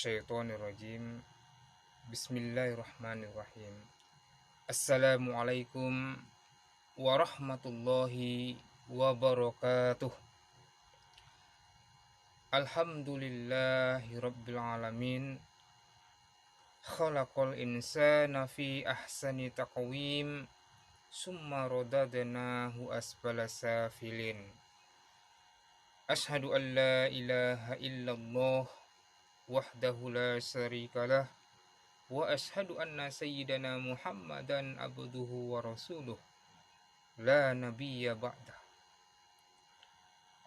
minasyaitonirrajim. Bismillahirrahmanirrahim. Assalamualaikum warahmatullahi wabarakatuh. Alhamdulillahi rabbil alamin. Khalaqal insana fi ahsani taqwim. Summa radadnahu asfala safilin. Ashhadu an la ilaha illallah wahdahu la syarikalah wa ashhadu anna sayyidana Muhammadan abduhu wa rasuluh la nabiyya ba'dah.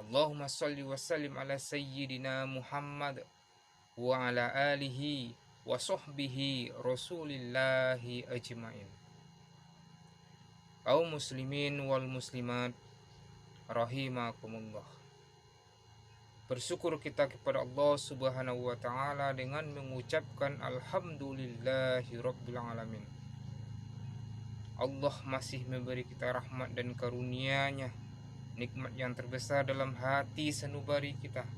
Allahumma salli wa sallim ala sayyidina Muhammad wa ala alihi wa sahbihi rasulillahi ajmain. Kaum muslimin wal muslimat rahimakumullah. Bersyukur kita kepada Allah Subhanahu wa taala dengan mengucapkan alhamdulillahi rabbil alamin. Allah masih memberi kita rahmat dan karunia-Nya, nikmat yang terbesar dalam hati sanubari kita,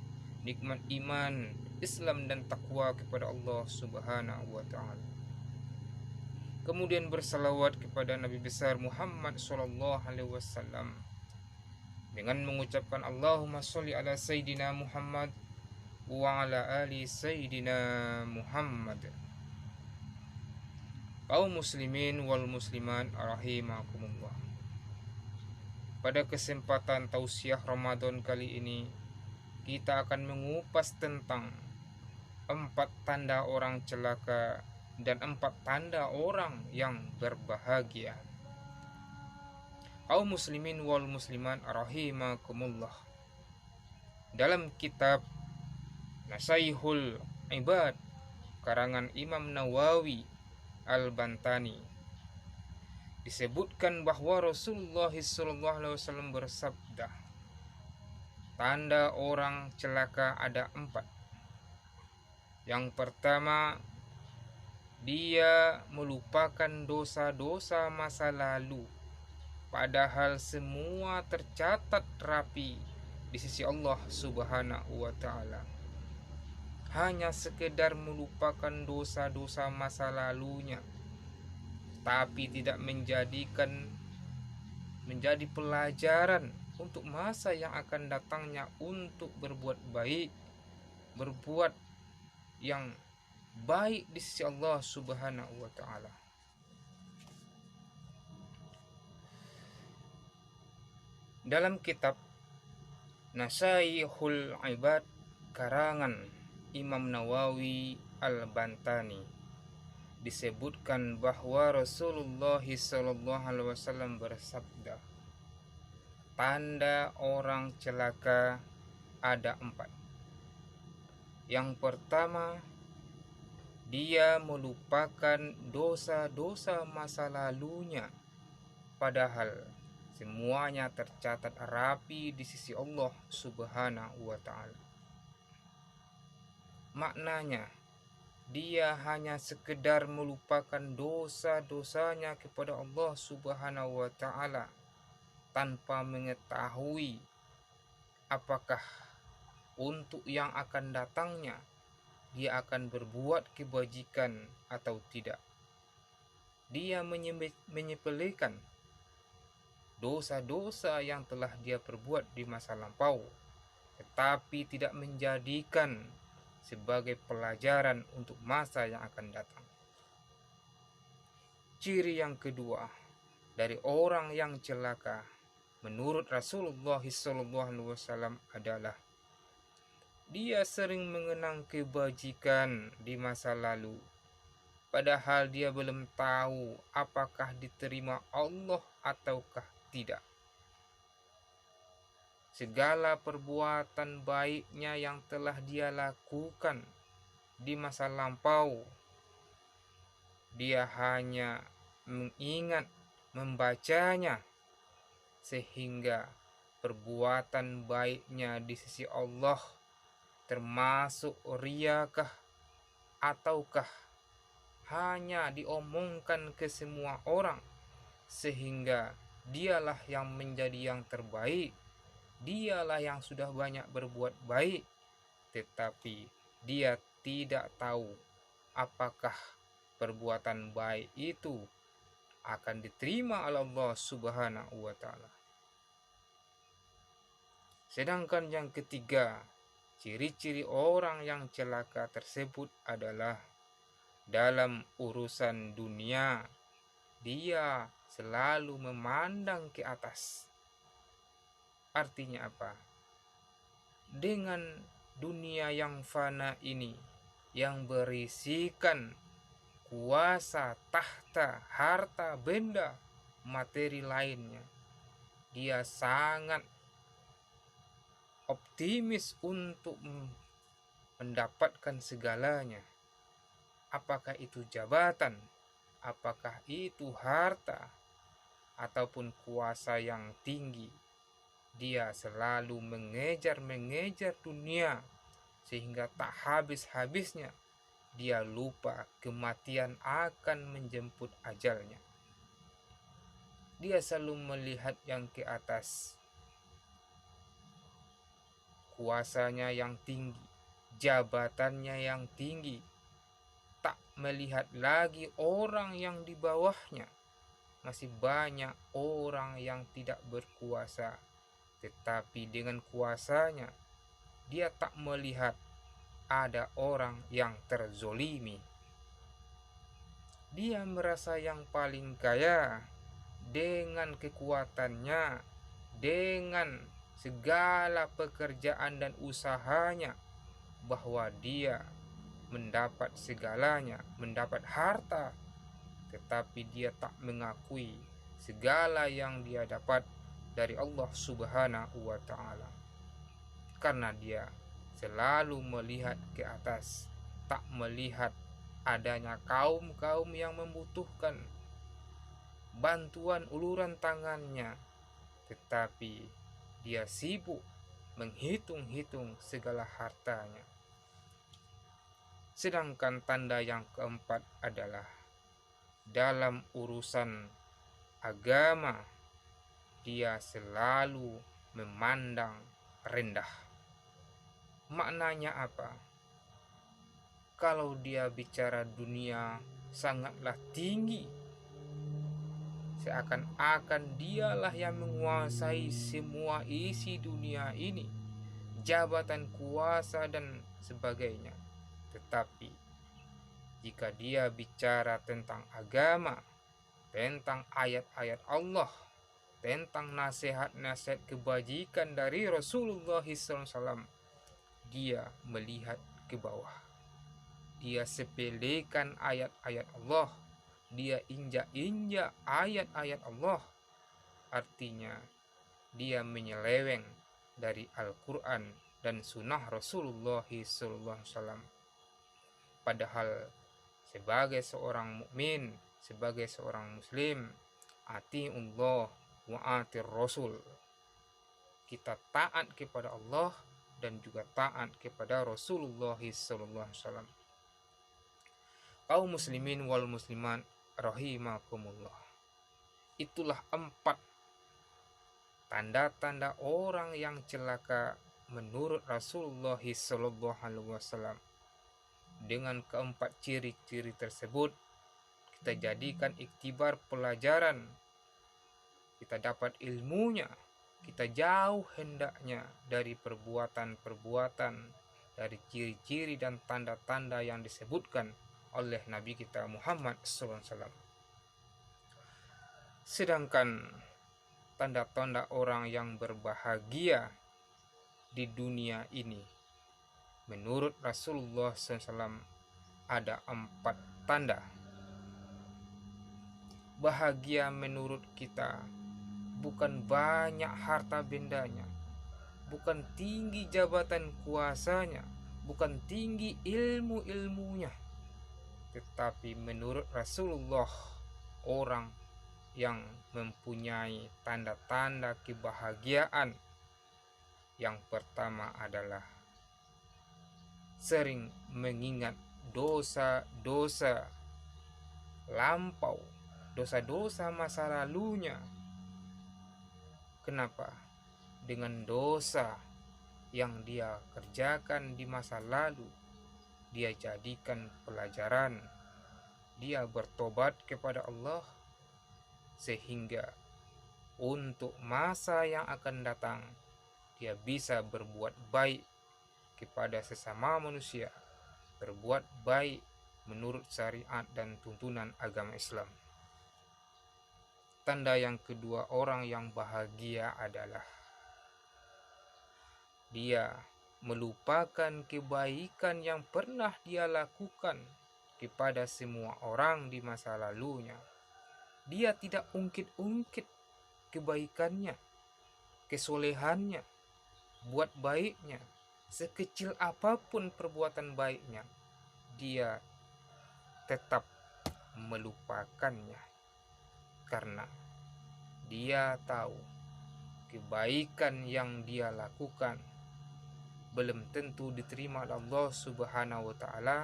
nikmat iman, Islam dan takwa kepada Allah Subhanahu wa taala. Kemudian bersalawat kepada Nabi besar Muhammad sallallahu alaihi wasallam dengan mengucapkan Allahumma sholli ala Sayyidina Muhammad wa ala ali Sayyidina Muhammad. Kaum muslimin wal muslimat rahimakumullah. Pada kesempatan tausiah Ramadan kali ini, kita akan mengupas tentang 4 tanda orang celaka dan 4 tanda orang yang berbahagia. Kaum muslimin wal muslimat rahimakumullah. Dalam kitab Nasaihul Ibad karangan Imam Nawawi Al-Bantani disebutkan bahwa Rasulullah SAW bersabda, tanda orang celaka ada 4. Yang pertama, dia melupakan dosa-dosa masa lalu, padahal semua tercatat rapi di sisi Allah Subhanahu wa taala. Hanya sekedar melupakan dosa-dosa masa lalunya, tapi tidak menjadi pelajaran untuk masa yang akan datangnya untuk berbuat baik, berbuat yang baik di sisi Allah Subhanahu wa taala. Dalam kitab Nasaihul Ibad karangan Imam Nawawi Al-Bantani disebutkan bahwa Rasulullah SAW bersabda, tanda orang celaka ada 4. Yang pertama, dia melupakan dosa-dosa masa lalunya, padahal semuanya tercatat rapi di sisi Allah Subhanahu wa taala. Maknanya, dia hanya sekedar melupakan dosa-dosanya kepada Allah Subhanahu wa taala tanpa mengetahui apakah untuk yang akan datangnya dia akan berbuat kebajikan atau tidak. Dia menyepelekan dosa-dosa yang telah dia perbuat di masa lampau, tetapi tidak menjadikan sebagai pelajaran untuk masa yang akan datang. Ciri yang kedua dari orang yang celaka menurut Rasulullah SAW adalah dia sering mengenang kebajikan di masa lalu, padahal dia belum tahu apakah diterima Allah ataukah tidak. Segala perbuatan baiknya yang telah dia lakukan di masa lampau, dia hanya mengingat membacanya, sehingga perbuatan baiknya di sisi Allah termasuk riyakah ataukah hanya diomongkan ke semua orang, sehingga dialah yang menjadi yang terbaik, dialah yang sudah banyak berbuat baik, tetapi dia tidak tahu apakah perbuatan baik itu akan diterima oleh Allah Subhanahu wa Ta'ala. Sedangkan yang ketiga, ciri-ciri orang yang celaka tersebut adalah dalam urusan dunia dia selalu memandang ke atas. Artinya apa? Dengan dunia yang fana ini, yang berisikan kuasa, tahta, harta, benda, materi lainnya, dia sangat optimis untuk mendapatkan segalanya. Apakah itu jabatan, apakah itu harta, ataupun kuasa yang tinggi, dia selalu mengejar dunia sehingga tak habis-habisnya dia lupa kematian akan menjemput ajalnya. Dia selalu melihat yang ke atas, kuasanya yang tinggi, jabatannya yang tinggi, tak melihat lagi orang yang di bawahnya. Masih banyak orang yang tidak berkuasa, tetapi dengan kuasanya dia tak melihat ada orang yang terzolimi. Dia merasa yang paling kaya dengan kekuatannya, dengan segala pekerjaan dan usahanya, bahwa dia mendapat segalanya, mendapat harta, tetapi dia tak mengakui segala yang dia dapat dari Allah Subhanahu wa Ta'ala, karena dia selalu melihat ke atas, tak melihat adanya kaum-kaum yang membutuhkan bantuan uluran tangannya, tetapi dia sibuk menghitung-hitung segala hartanya. Sedangkan tanda yang keempat adalah dalam urusan agama dia selalu memandang rendah. Maknanya apa? Kalau dia bicara dunia sangatlah tinggi, seakan-akan dialah yang menguasai semua isi dunia ini, jabatan, kuasa, dan sebagainya. Tetapi jika dia bicara tentang agama, tentang ayat-ayat Allah, tentang nasihat-nasihat kebajikan dari Rasulullah SAW, dia melihat ke bawah. Dia sepelekan ayat-ayat Allah, dia injak-injak ayat-ayat Allah. Artinya dia menyeleweng dari Al-Quran dan sunnah Rasulullah SAW. Padahal sebagai seorang mukmin, sebagai seorang muslim, atiullah wa atir rasul, kita taat kepada Allah dan juga taat kepada Rasulullah SAW. Kaum muslimin wal muslimat rahimakumullah, itulah 4 tanda-tanda orang yang celaka menurut Rasulullah SAW. Dengan keempat ciri-ciri tersebut, kita jadikan iktibar pelajaran, kita dapat ilmunya, kita jauh hendaknya dari perbuatan-perbuatan, dari ciri-ciri dan tanda-tanda yang disebutkan oleh Nabi kita Muhammad SAW. Sedangkan tanda-tanda orang yang berbahagia di dunia ini, menurut Rasulullah SAW ada 4 tanda. Bahagia menurut kita bukan banyak harta bendanya, bukan tinggi jabatan kuasanya, bukan tinggi ilmu-ilmunya, tetapi menurut Rasulullah, orang yang mempunyai tanda-tanda kebahagiaan yang pertama adalah sering mengingat dosa-dosa lampau, dosa-dosa masa lalunya. Kenapa? Dengan dosa yang dia kerjakan di masa lalu, dia jadikan pelajaran, dia bertobat kepada Allah, sehingga untuk masa yang akan datang dia bisa berbuat baik kepada sesama manusia, berbuat baik menurut syariat dan tuntunan agama Islam. Tanda yang kedua orang yang bahagia adalah dia melupakan kebaikan yang pernah dia lakukan kepada semua orang di masa lalunya. Dia tidak ungkit-ungkit kebaikannya, kesolehannya, buat baiknya. Sekecil apapun perbuatan baiknya, dia tetap melupakannya, karena dia tahu kebaikan yang dia lakukan belum tentu diterima oleh Allah Subhanahu wa Ta'ala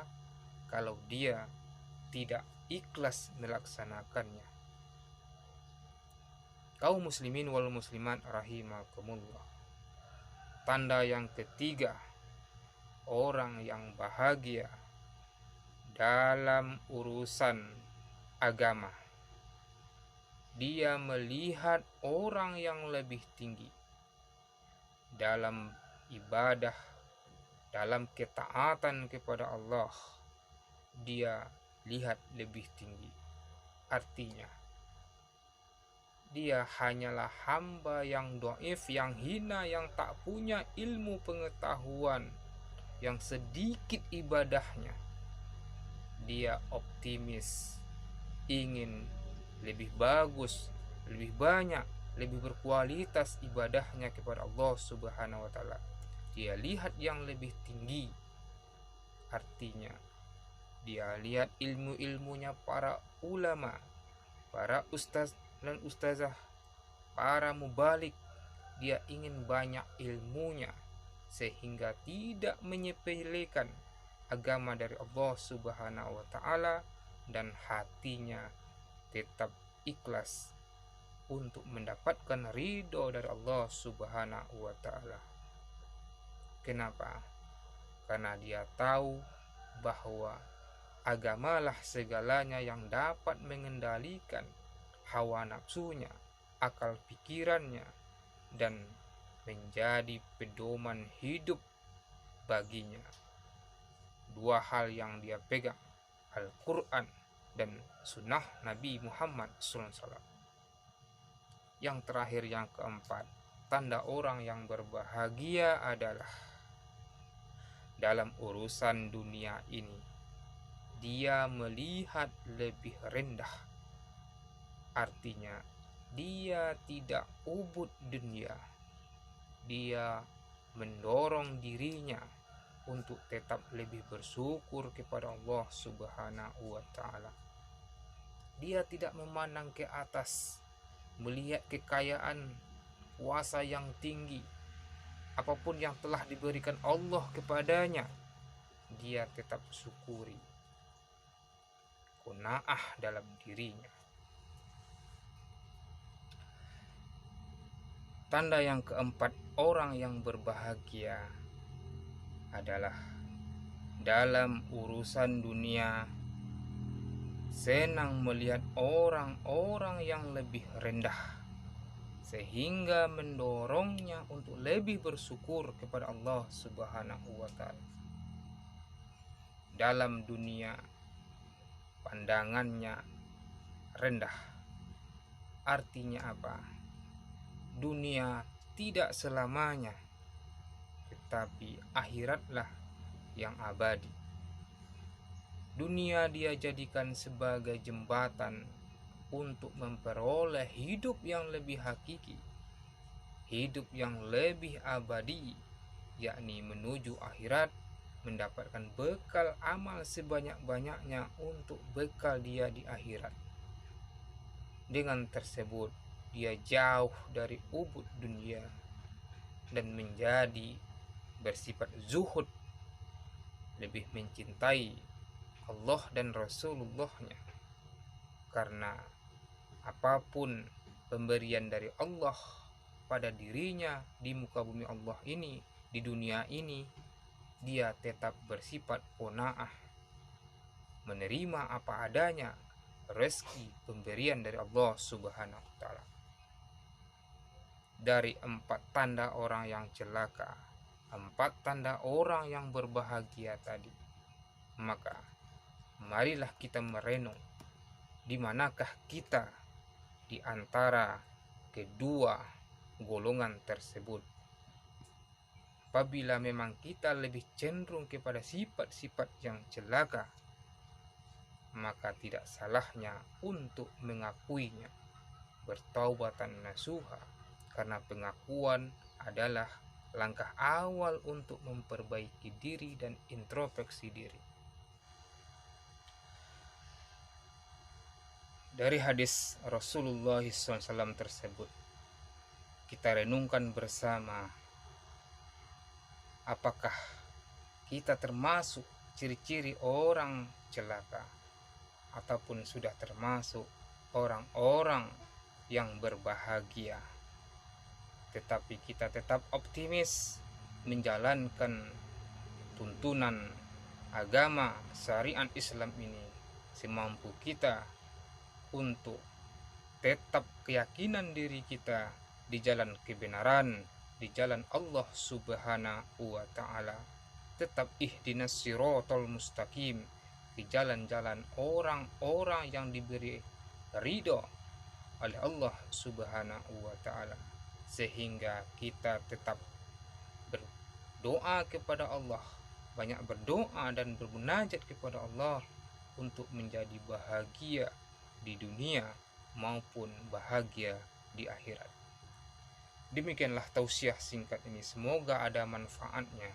kalau dia tidak ikhlas melaksanakannya. Kaum muslimin wal muslimat rahimakumullah. Tanda yang ketiga orang yang bahagia dalam urusan agama, dia melihat orang yang lebih tinggi dalam ibadah, dalam ketaatan kepada Allah, dia lihat lebih tinggi. Artinya dia hanyalah hamba yang dhaif, yang hina, yang tak punya ilmu pengetahuan, yang sedikit ibadahnya. Dia optimis, ingin lebih bagus, lebih banyak, lebih berkualitas ibadahnya kepada Allah Subhanahu wa Ta'ala. Dia lihat yang lebih tinggi. Artinya dia lihat ilmu-ilmunya para ulama, para ustaz dan ustazah, para mubalik. Dia ingin banyak ilmunya sehingga tidak menyepelekan agama dari Allah Subhanahu wa Ta'ala, dan hatinya tetap ikhlas untuk mendapatkan ridho dari Allah Subhanahu wa Ta'ala. Kenapa? Karena dia tahu bahwa agamalah segalanya yang dapat mengendalikan hawa nafsunya, akal pikirannya, dan menjadi pedoman hidup baginya. Dua hal yang dia pegang, Al-Quran dan sunnah Nabi Muhammad SAW. Yang terakhir, yang keempat, tanda orang yang berbahagia adalah dalam urusan dunia ini dia melihat lebih rendah. Artinya dia tidak ubud dunia, dia mendorong dirinya untuk tetap lebih bersyukur kepada Allah Subhanahu wa Ta'ala. Dia tidak memandang ke atas, melihat kekayaan, kuasa yang tinggi, apapun yang telah diberikan Allah kepadanya, dia tetap syukuri, qanaah dalam dirinya. Tanda yang keempat orang yang berbahagia adalah dalam urusan dunia senang melihat orang-orang yang lebih rendah, sehingga mendorongnya untuk lebih bersyukur kepada Allah Subhanahu wa Ta'ala. Dalam dunia pandangannya rendah. Artinya apa? Dunia tidak selamanya, tetapi akhiratlah yang abadi. Dunia dia jadikan sebagai jembatan untuk memperoleh hidup yang lebih hakiki, hidup yang lebih abadi, yakni menuju akhirat, mendapatkan bekal amal sebanyak-banyaknya untuk bekal dia di akhirat. Dengan tersebut dia jauh dari ubud dunia dan menjadi bersifat zuhud, lebih mencintai Allah dan Rasulullah-Nya, karena apapun pemberian dari Allah pada dirinya di muka bumi Allah ini, di dunia ini, dia tetap bersifat qanaah, menerima apa adanya rezeki pemberian dari Allah Subhanahu wa taala. Dari 4 tanda orang yang celaka, 4 tanda orang yang berbahagia tadi, maka marilah kita merenung di manakah kita di antara kedua golongan tersebut. Apabila memang kita lebih cenderung kepada sifat-sifat yang celaka, maka tidak salahnya untuk mengakuinya, bertaubatan nasuha, karena pengakuan adalah langkah awal untuk memperbaiki diri dan introspeksi diri. Dari hadis Rasulullah SAW tersebut, kita renungkan bersama, apakah kita termasuk ciri-ciri orang celaka ataupun sudah termasuk orang-orang yang berbahagia. Tetapi kita tetap optimis menjalankan tuntunan agama syariat Islam ini semampu kita untuk tetap keyakinan diri kita di jalan kebenaran, di jalan Allah Subhanahu wa taala. Tetap ihdinas siratal mustaqim, di jalan-jalan orang-orang yang diberi ridho oleh Allah Subhanahu wa taala, sehingga kita tetap berdoa kepada Allah, banyak berdoa dan bermunajat kepada Allah untuk menjadi bahagia di dunia maupun bahagia di akhirat. Demikianlah tausiah singkat ini, semoga ada manfaatnya.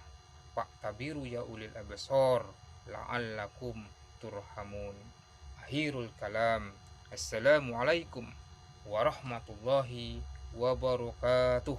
Fa'tabiru ya ulil absar la'allakum turhamun. Akhirul kalam. Assalamualaikum warahmatullahi wabarakatuh.